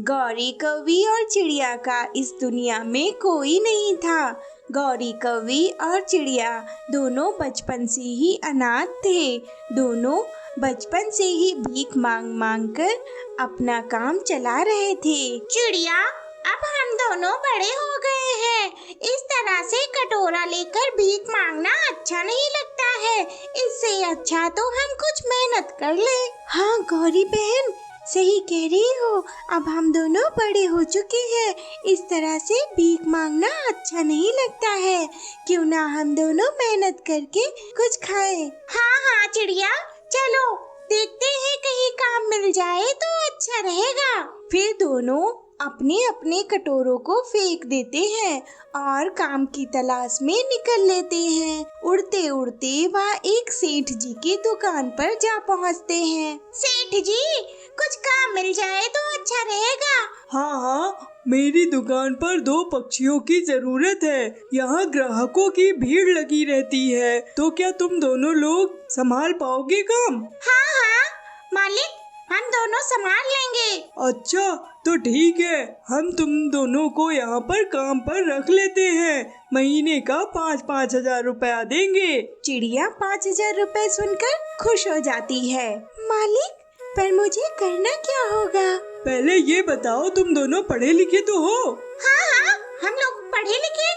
गौरी कौवी और चिड़िया का इस दुनिया में कोई नहीं था। गौरी कौवी और चिड़िया दोनों बचपन से ही अनाथ थे। दोनों बचपन से ही भीख मांग मांग कर अपना काम चला रहे थे। चिड़िया, अब हम दोनों बड़े हो गए हैं। इस तरह से कटोरा लेकर भीख मांगना अच्छा नहीं लगता है। इससे अच्छा तो हम कुछ मेहनत कर ले। हाँ गौरी बहन, सही कह रही हो। अब हम दोनों बड़े हो चुके हैं। इस तरह से भीख मांगना अच्छा नहीं लगता है। क्यों ना हम दोनों मेहनत करके कुछ खाएं। हाँ हाँ चिड़िया, चलो देखते हैं, कहीं काम मिल जाए तो अच्छा रहेगा। फिर दोनों अपने अपने कटोरों को फेंक देते हैं और काम की तलाश में निकल लेते हैं। उड़ते उड़ते वह एक सेठ जी की दुकान पर जा पहुंचते हैं। सेठ जी, कुछ काम मिल जाए तो अच्छा रहेगा। हाँ हाँ, मेरी दुकान पर 2 पक्षियों की जरूरत है। यहाँ ग्राहकों की भीड़ लगी रहती है, तो क्या तुम दोनों लोग संभाल पाओगे काम? हाँ हाँ मालिक, हम दोनों संभाल लेंगे। अच्छा तो ठीक है, हम तुम दोनों को यहाँ पर काम पर रख लेते हैं। महीने का 5-5 हजार रुपया देंगे। चिड़िया 5,000 रुपए सुनकर खुश हो जाती है। मालिक, पर मुझे करना क्या होगा? पहले ये बताओ, तुम दोनों पढ़े लिखे तो हो? हाँ हाँ, हम लोग पढ़े लिखे।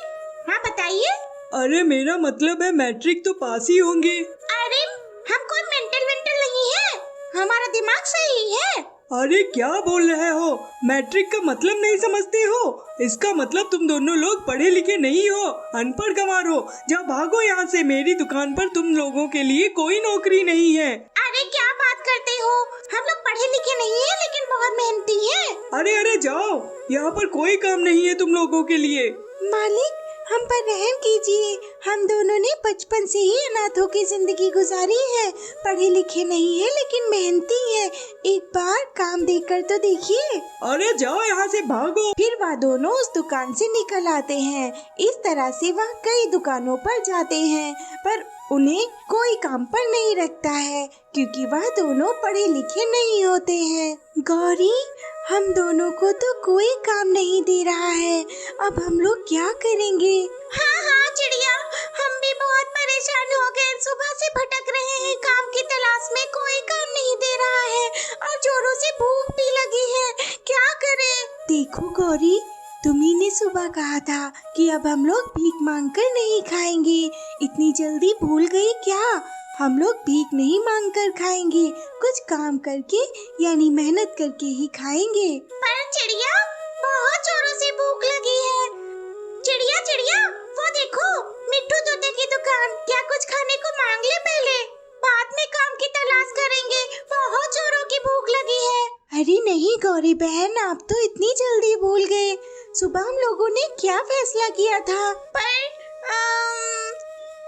हाँ बताइए। अरे मेरा मतलब है मैट्रिक तो पास ही होंगे। अरे हम कोई मेंटल नहीं है, हमारा दिमाग सही है। अरे क्या बोल रहे हो? मैट्रिक का मतलब नहीं समझते हो? इसका मतलब तुम दोनों लोग पढ़े लिखे नहीं हो, अनपढ़ गंवार हो। जाओ भागो यहाँ से, मेरी दुकान पर तुम लोगों के लिए कोई नौकरी नहीं है। अरे क्या बात करते हो, हम लोग पढ़े लिखे नहीं है लेकिन बहुत मेहनती हैं। अरे जाओ, यहाँ पर कोई काम नहीं है तुम लोगों के लिए। मालिक, हम पर रहम कीजिए। हम दोनों ने बचपन से ही अनाथों की जिंदगी गुजारी है। पढ़े लिखे नहीं है लेकिन मेहनती है। एक बार काम देखकर तो देखिए। अरे जाओ यहाँ से, भागो। फिर वह दोनों उस दुकान से निकल आते हैं। इस तरह से वह कई दुकानों पर जाते हैं, पर उन्हें कोई काम पर नहीं रखता है, क्योंकि वह दोनों पढ़े लिखे नहीं होते हैं। गौरी, हम दोनों को तो कोई काम नहीं दे रहा है। अब हम लोग क्या करेंगे? हाँ हाँ चिड़िया, हम भी बहुत परेशान हो गए। सुबह से भटक रहे हैं काम की तलाश में, कोई काम नहीं दे रहा है और जोरों से भूख भी लगी है। क्या करें? देखो गौरी, तुम्ही ने सुबह कहा था कि अब हम लोग भीख मांगकर नहीं खाएंगे। इतनी जल्दी भूल गई क्या? हम लोग भीख नहीं मांगकर खाएंगे, कुछ काम करके यानी मेहनत करके ही खाएंगे। पर चिड़िया, बहुत जोरों से भूख लगी है। चिड़िया चिड़िया, वो देखो मिट्ठू तोते की दुकान। क्या कुछ खाने को मांग ले पहले, बाद में काम की तलाश करेंगे। बहुत जोरों की भूख लगी है। अरे नहीं गौरी बहन, आप तो इतनी जल्दी भूल गए। सुबह हम लोगों ने क्या फैसला किया था?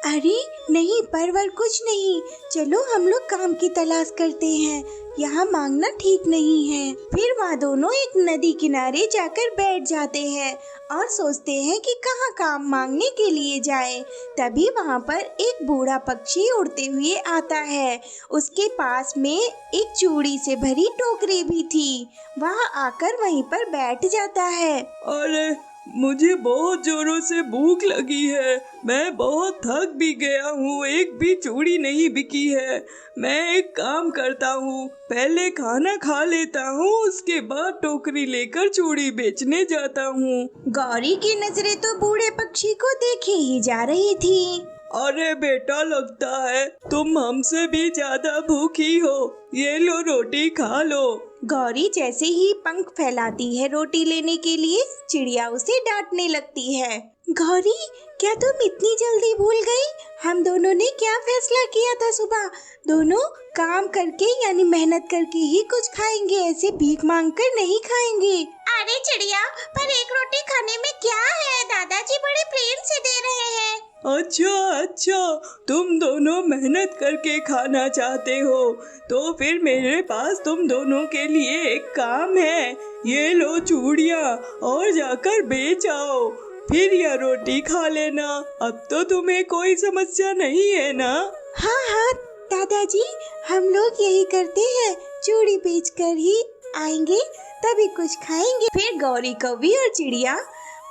अरे नहीं, परवर कुछ नहीं। चलो हम लोग काम की तलाश करते हैं, यहाँ मांगना ठीक नहीं है। फिर वह दोनों एक नदी किनारे जाकर बैठ जाते हैं और सोचते हैं कि कहाँ काम मांगने के लिए जाएं। तभी वहाँ पर एक बूढ़ा पक्षी उड़ते हुए आता है। उसके पास में एक चूड़ी से भरी टोकरी भी थी। वह आकर वहीं पर बैठ जाता है। अरे मुझे बहुत जोरों से भूख लगी है, मैं बहुत थक भी गया हूँ, एक भी चूड़ी नहीं बिकी है। मैं एक काम करता हूँ, पहले खाना खा लेता हूँ, उसके बाद टोकरी लेकर चूड़ी बेचने जाता हूँ। गौरी की नजरें तो बूढ़े पक्षी को देखे ही जा रही थी। अरे बेटा, लगता है तुम हमसे भी ज्यादा भूखी हो, ये लो रोटी खा लो। गौरी जैसे ही पंख फैलाती है रोटी लेने के लिए, चिड़िया उसे डांटने लगती है। गौरी, क्या तुम इतनी जल्दी भूल गई? हम दोनों ने क्या फैसला किया था सुबह? दोनों काम करके यानी मेहनत करके ही कुछ खाएंगे, ऐसे भीख मांगकर नहीं खाएंगे। अरे चिड़िया, पर एक रोटी खाने में क्या है, दादाजी बड़े प्रेम से दे रहे हैं। अच्छा, तुम दोनों मेहनत करके खाना चाहते हो, तो फिर मेरे पास तुम दोनों के लिए एक काम है। ये लो चूड़ियाँ और जाकर बेच आओ, फिर यह रोटी खा लेना। अब तो तुम्हें कोई समस्या नहीं है ना? हाँ हाँ दादाजी, हम लोग यही करते हैं, चूड़ी बेचकर ही आएंगे तभी कुछ खाएंगे। फिर गौरी कौवी और चिड़िया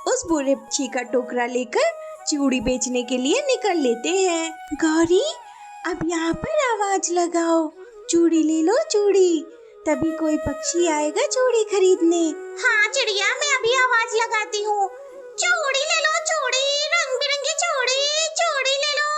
उस बूढ़े पक्षी का टोकरा लेकर चूड़ी बेचने के लिए निकल लेते हैं। गौरी, अब यहाँ पर आवाज लगाओ, चूड़ी ले लो चूड़ी, तभी कोई पक्षी आएगा चूड़ी खरीदने। हाँ चिड़िया, मैं अभी आवाज लगाती हूँ। चूड़ी ले लो चूड़ी, रंग बिरंगी चूड़ी, चूड़ी ले लो।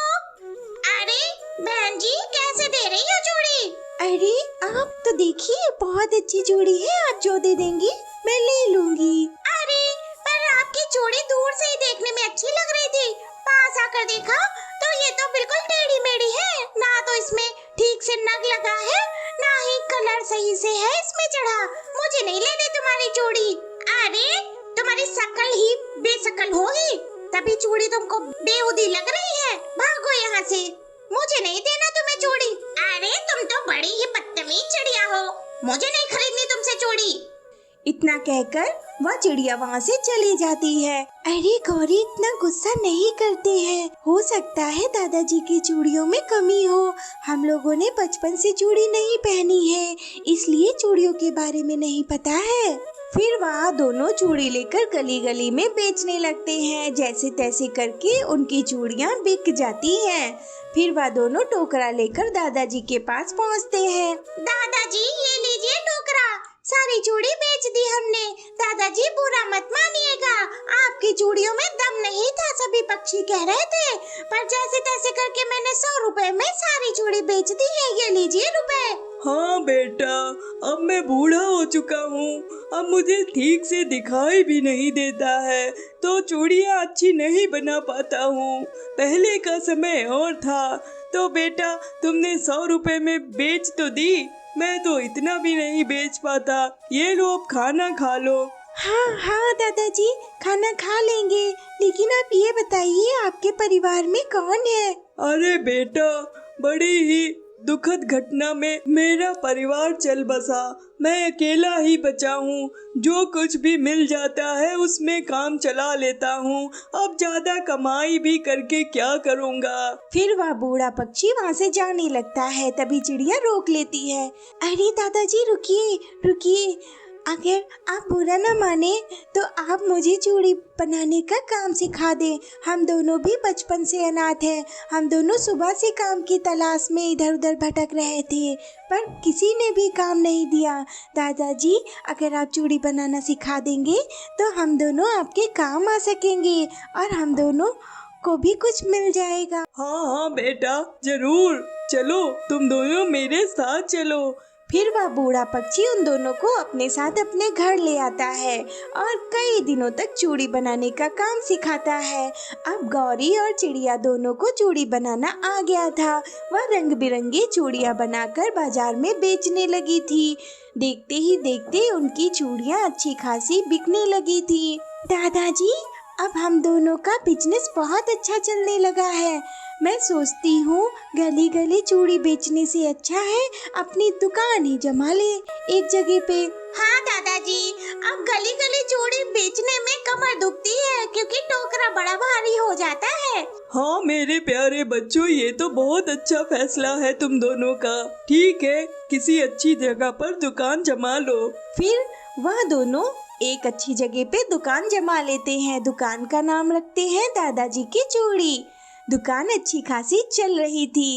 अरे बहन जी, कैसे दे रही हो चूड़ी? अरे आप तो देखिए, बहुत अच्छी चूड़ी है, आप जो दे देंगी मैं ले लूंगी। अरे पर आपकी चूड़ी दूर से ही देखने में अच्छी लग रही थी, पास आकर देखा तो ये तो बिल्कुल टेढ़ी मेढ़ी है, ना तो इसमें ठीक से नग लगा है, ना ही कलर सही से है इसमें चढ़ा। मुझे नहीं लेनी तुम्हारी चूड़ी। अरे तुम्हारी शकल ही बेशकल होगी, तभी चूड़ी तुमको बेहूदी लग रही है। भागो यहाँ से, मुझे नहीं देना तुम्हें चूड़ी। अरे तुम तो बड़ी ही बदतमीज चिड़िया हो, मुझे नहीं खरीदनी तुमसे चूड़ी। इतना कहकर वह चिड़िया वहाँ से चली जाती है। अरे गौरी, इतना गुस्सा नहीं करते हैं, हो सकता है दादाजी की चूड़ियों में कमी हो, हम लोगों ने बचपन से चूड़ी नहीं पहनी है, इसलिए चूड़ियों के बारे में नहीं पता है। फिर वहाँ दोनों चूड़ी लेकर गली गली में बेचने लगते हैं। जैसे तैसे करके उनकी चूड़ियाँ बिक जाती हैं। फिर वह दोनों टोकरा लेकर दादाजी के पास पहुँचते हैं। दादाजी ये लीजिए टोकरा, सारी चूड़ी बेच दी हमने। दादाजी बुरा मत मानिएगा, आपकी चूड़ियों में दम नहीं था, सभी पक्षी कह रहे थे, पर जैसे तैसे करके मैंने 100 रुपए में सारी चूड़ी बेच दी है, ये लीजिए रुपए। हाँ बेटा, अब मैं बूढ़ा हो चुका हूँ, अब मुझे ठीक से दिखाई भी नहीं देता है, तो चूड़ियाँ अच्छी नहीं बना पाता हूँ। पहले का समय और था, तो बेटा तुमने 100 रुपए में बेच तो दी, मैं तो इतना भी नहीं बेच पाता। ये लो, अब खाना खा लो। हाँ हाँ दादाजी, खाना खा लेंगे, लेकिन आप ये बताइए आपके परिवार में कौन है? अरे बेटा, बड़ी ही दुखद घटना में मेरा परिवार चल बसा, मैं अकेला ही बचा हूँ। जो कुछ भी मिल जाता है उसमें काम चला लेता हूँ, अब ज्यादा कमाई भी करके क्या करूँगा। फिर वह बूढ़ा पक्षी वहाँ से जाने लगता है, तभी चिड़िया रोक लेती है। अरे दादाजी रुकिए रुकिए, अगर आप बुरा न माने तो आप मुझे चूड़ी बनाने का काम सिखा दें। हम दोनों भी बचपन से अनाथ हैं, हम दोनों सुबह से काम की तलाश में इधर उधर भटक रहे थे, पर किसी ने भी काम नहीं दिया। दादाजी, अगर आप चूड़ी बनाना सिखा देंगे तो हम दोनों आपके काम आ सकेंगे और हम दोनों को भी कुछ मिल जाएगा। हाँ हाँ बेटा, जरूर, चलो तुम दोनों मेरे साथ चलो। फिर वह बूढ़ा पक्षी उन दोनों को अपने साथ अपने घर ले आता है और कई दिनों तक चूड़ी बनाने का काम सिखाता है। अब गौरी और चिड़िया दोनों को चूड़ी बनाना आ गया था। वह रंग बिरंगी चूड़ियाँ बनाकर बाजार में बेचने लगी थी। देखते ही देखते उनकी चूड़ियाँ अच्छी खासी बिकने लगी थी। दादाजी, अब हम दोनों का बिजनेस बहुत अच्छा चलने लगा है। मैं सोचती हूँ गली गली चूड़ी बेचने से अच्छा है अपनी दुकान ही जमा ले एक जगह पे। हाँ दादाजी, अब गली गली चूड़ी बेचने में कमर दुखती है, क्योंकि टोकरा बड़ा भारी हो जाता है। हाँ मेरे प्यारे बच्चों, ये तो बहुत अच्छा फैसला है तुम दोनों का। ठीक है, किसी अच्छी जगह पर दुकान जमा लो। फिर वह दोनों एक अच्छी जगह पे दुकान जमा लेते हैं। दुकान का नाम रखते हैं दादाजी की चूड़ी। दुकान अच्छी खासी चल रही थी।